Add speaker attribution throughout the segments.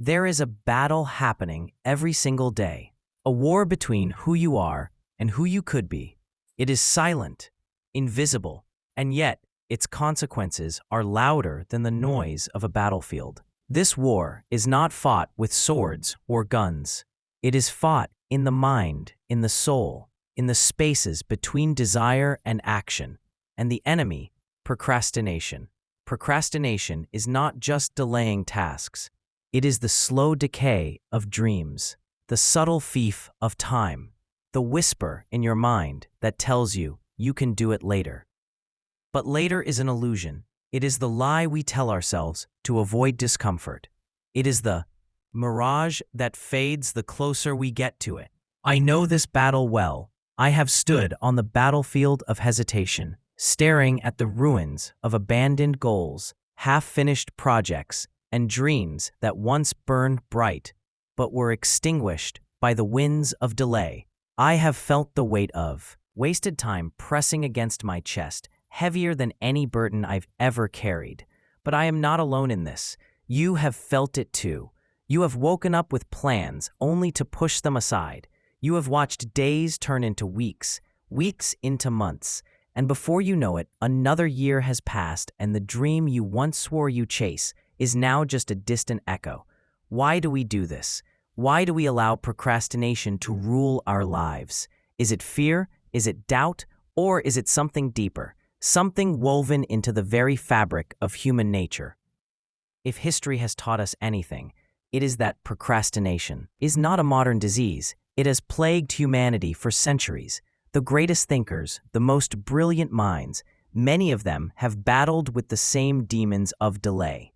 Speaker 1: There is a battle happening every single day, a war between who you are and who you could be. It is silent, invisible, and yet its consequences are louder than the noise of a battlefield. This war is not fought with swords or guns. It is fought in the mind, in the soul, in the spaces between desire and action. And the enemy, procrastination. Procrastination is not just delaying tasks. It is the slow decay of dreams, the subtle thief of time, the whisper in your mind that tells you you can do it later. But later is an illusion. It is the lie we tell ourselves to avoid discomfort. It is the mirage that fades the closer we get to it. I know this battle well. I have stood on the battlefield of hesitation, staring at the ruins of abandoned goals, half-finished projects, and dreams that once burned bright but were extinguished by the winds of delay. I have felt the weight of wasted time pressing against my chest, heavier than any burden I've ever carried. But I am not alone in this. You have felt it too. You have woken up with plans only to push them aside. You have watched days turn into weeks, weeks into months, and before you know it, another year has passed and the dream you once swore you chase is now just a distant echo. Why do we do this? Why do we allow procrastination to rule our lives? Is it fear? Is it doubt? Or is it something deeper? Something woven into the very fabric of human nature? If history has taught us anything, it is that procrastination is not a modern disease. It has plagued humanity for centuries. The greatest thinkers, the most brilliant minds, many of them have battled with the same demons of delay.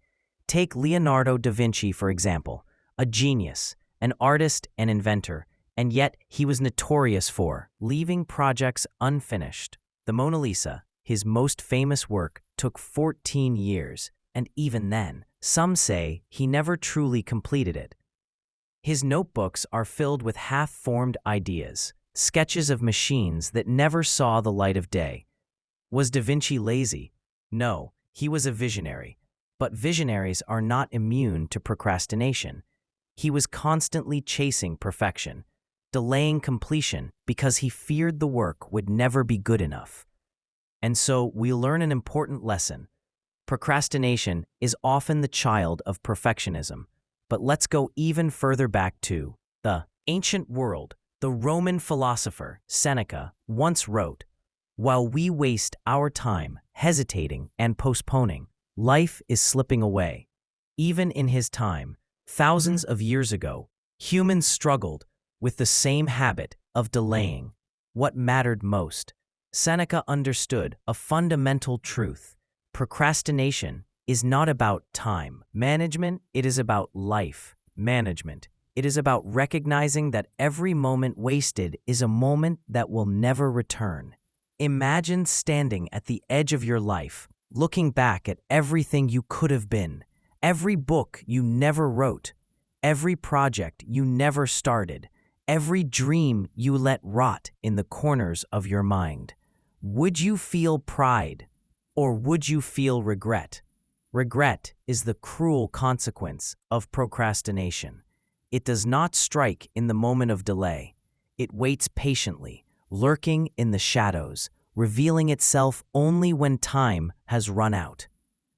Speaker 1: Take Leonardo da Vinci, for example, a genius, an artist and inventor, and yet he was notorious for leaving projects unfinished. The Mona Lisa, his most famous work, took 14 years, and even then, some say he never truly completed it. His notebooks are filled with half-formed ideas, sketches of machines that never saw the light of day. Was Da Vinci lazy? No, he was a visionary. But visionaries are not immune to procrastination. He was constantly chasing perfection, delaying completion because he feared the work would never be good enough. And so we learn an important lesson. Procrastination is often the child of perfectionism. But let's go even further back to the ancient world. The Roman philosopher Seneca once wrote, "While we waste our time hesitating and postponing, life is slipping away." Even in his time, thousands of years ago, humans struggled with the same habit of delaying what mattered most. Seneca understood a fundamental truth. Procrastination is not about time management, it is about life management. It is about recognizing that every moment wasted is a moment that will never return. Imagine standing at the edge of your life, looking back at everything you could have been, every book you never wrote, every project you never started, every dream you let rot in the corners of your mind. Would you feel pride, or would you feel regret? Regret is the cruel consequence of procrastination. It does not strike in the moment of delay. It waits patiently, lurking in the shadows, revealing itself only when time has run out.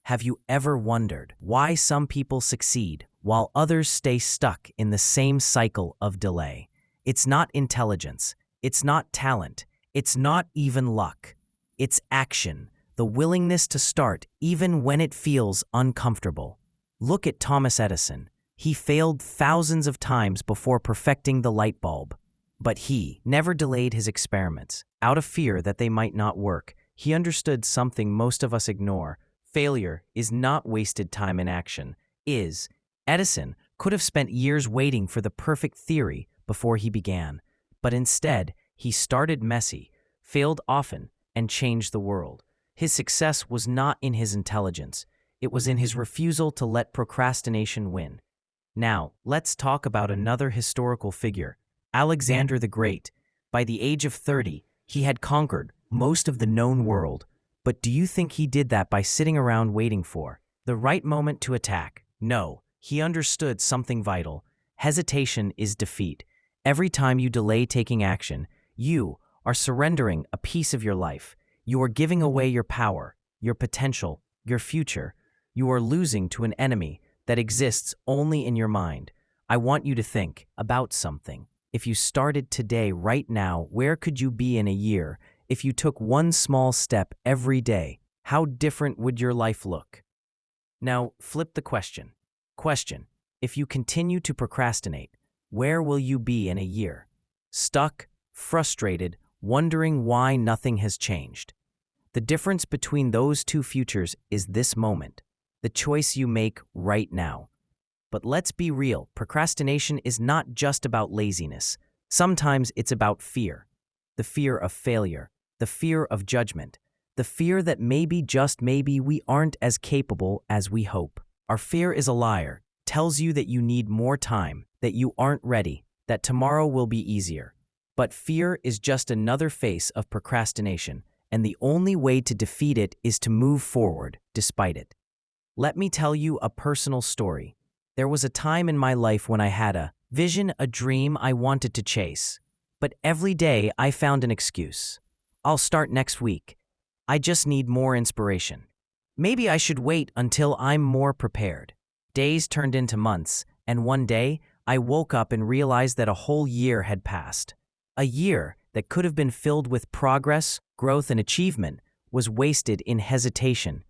Speaker 1: Have you ever wondered why some people succeed while others stay stuck in the same cycle of delay? It's not intelligence, it's not talent, it's not even luck. It's action, the willingness to start even when it feels uncomfortable. Look at Thomas Edison. He failed thousands of times before perfecting the light bulb. But he never delayed his experiments, out of fear that they might not work. He understood something most of us ignore. Failure is not wasted time in action. Edison could have spent years waiting for the perfect theory before he began. But instead, he started messy, failed often, and changed the world. His success was not in his intelligence. It was in his refusal to let procrastination win. Now, let's talk about another historical figure, Alexander the Great. By the age of 30, he had conquered most of the known world. But do you think he did that by sitting around waiting for the right moment to attack? No, He understood something vital. Hesitation is defeat. Every time you delay taking action, you are surrendering a piece of your life. You are giving away your power, your potential, your future. You are losing to an enemy that exists only in your mind. I want you to think about something. If you started today, right now, where could you be in a year? If you took one small step every day, how different would your life look? Now, flip the question. Question: if you continue to procrastinate, where will you be in a year? Stuck, frustrated, wondering why nothing has changed. The difference between those two futures is this moment, the choice you make right now. But let's be real, procrastination is not just about laziness. Sometimes it's about fear. The fear of failure, the fear of judgment, the fear that maybe, just maybe, we aren't as capable as we hope. Our fear is a liar, tells you that you need more time, that you aren't ready, that tomorrow will be easier. But fear is just another face of procrastination, and the only way to defeat it is to move forward despite it. Let me tell you a personal story. There was a time in my life when I had a vision, a dream I wanted to chase. But every day I found an excuse. I'll start next week. I just need more inspiration. Maybe I should wait until I'm more prepared. Days turned into months, and one day I woke up and realized that a whole year had passed. A year that could have been filled with progress, growth, and achievement was wasted in hesitation.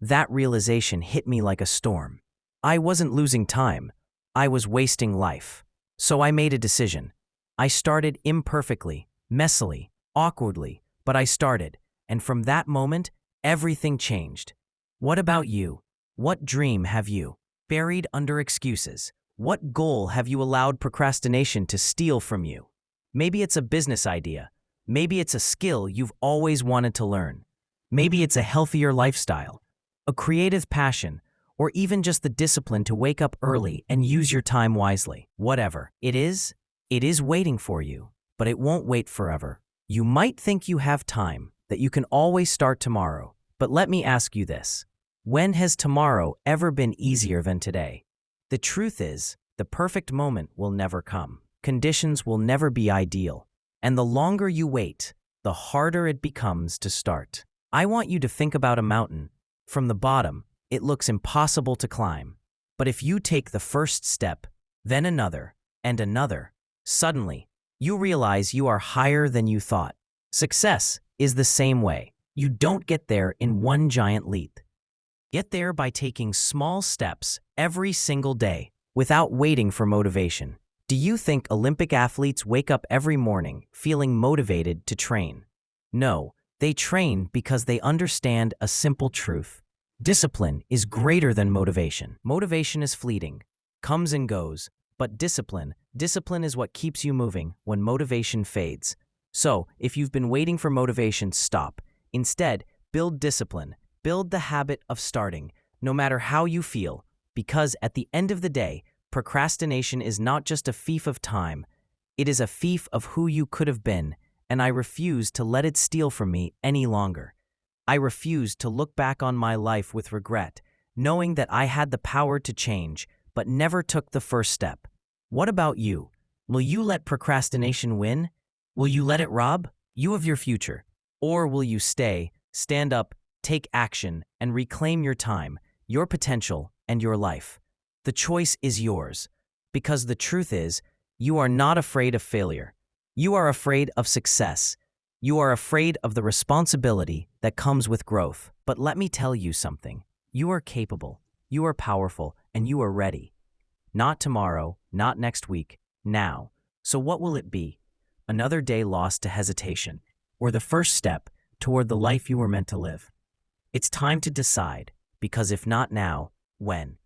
Speaker 1: That realization hit me like a storm. I wasn't losing time. I was wasting life. So I made a decision. I started imperfectly, messily, awkwardly, but I started, and from that moment, everything changed. What about you? What dream have you buried under excuses? What goal have you allowed procrastination to steal from you? Maybe it's a business idea. Maybe it's a skill you've always wanted to learn. Maybe it's a healthier lifestyle, a creative passion, or even just the discipline to wake up early and use your time wisely. Whatever it is waiting for you, but it won't wait forever. You might think you have time, that you can always start tomorrow, but let me ask you this. When has tomorrow ever been easier than today? The truth is, the perfect moment will never come. Conditions will never be ideal. And the longer you wait, the harder it becomes to start. I want you to think about a mountain. From the bottom, it looks impossible to climb. But if you take the first step, then another, and another, suddenly, you realize you are higher than you thought. Success is the same way. You don't get there in one giant leap. Get there by taking small steps every single day without waiting for motivation. Do you think Olympic athletes wake up every morning feeling motivated to train? No, they train because they understand a simple truth. Discipline is greater than motivation. Motivation is fleeting, comes and goes, but discipline is what keeps you moving when motivation fades. So, if you've been waiting for motivation, stop. Instead, build discipline. Build the habit of starting, no matter how you feel, because at the end of the day, procrastination is not just a thief of time. It is a thief of who you could have been, and I refuse to let it steal from me any longer. I refuse to look back on my life with regret, knowing that I had the power to change, but never took the first step. What about you? Will you let procrastination win? Will you let it rob you of your future? Or will you stand up, take action, and reclaim your time, your potential, and your life? The choice is yours, because the truth is, you are not afraid of failure. You are afraid of success. You are afraid of the responsibility that comes with growth. But let me tell you something. You are capable, you are powerful, and you are ready. Not tomorrow, not next week, now. So what will it be? Another day lost to hesitation, or the first step toward the life you were meant to live? It's time to decide, because if not now, when?